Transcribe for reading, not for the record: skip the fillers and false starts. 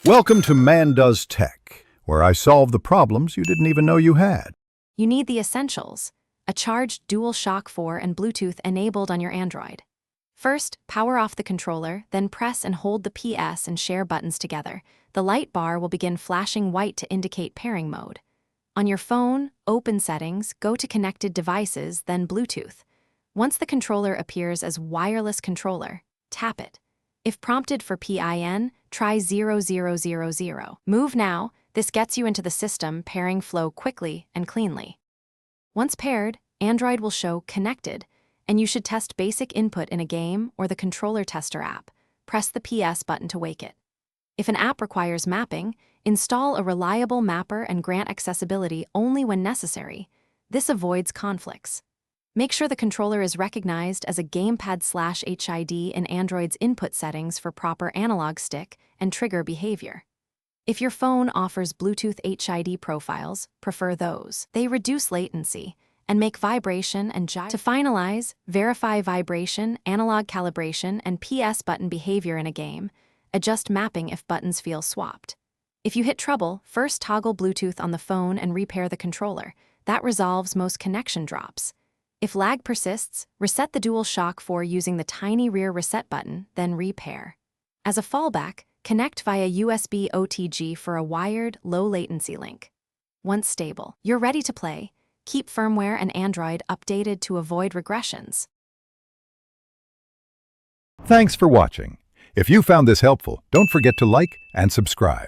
Welcome to Man Does Tech, where I solve the problems you didn't even know you had. You need the essentials: a charged DualShock 4 and Bluetooth enabled on your Android. First, power off the controller, then press and hold the PS and share buttons together. The light bar will begin flashing white to indicate pairing mode. On your phone, open Settings, go to Connected Devices, then Bluetooth. Once the controller appears as Wireless Controller, tap it. If prompted for PIN, try 0000. Move now. This gets you into the system, pairing flow quickly and cleanly. Once paired, Android will show Connected, and you should test basic input in a game or the Controller Tester app. Press the PS button to wake it. If an app requires mapping, install a reliable mapper and grant accessibility only when necessary. This avoids conflicts. Make sure the controller is recognized as a gamepad/HID in Android's input settings for proper analog stick and trigger behavior. If your phone offers Bluetooth HID profiles, prefer those. They reduce latency and make vibration and gyro. To finalize, verify vibration, analog calibration, and PS button behavior in a game. Adjust mapping if buttons feel swapped. If you hit trouble, first toggle Bluetooth on the phone and repair the controller. That resolves most connection drops. If lag persists, reset the DualShock 4 using the tiny rear reset button, then repair. As a fallback, connect via USB OTG for a wired, low-latency link. Once stable, you're ready to play. Keep firmware and Android updated to avoid regressions. Thanks for watching. If you found this helpful, don't forget to like and subscribe.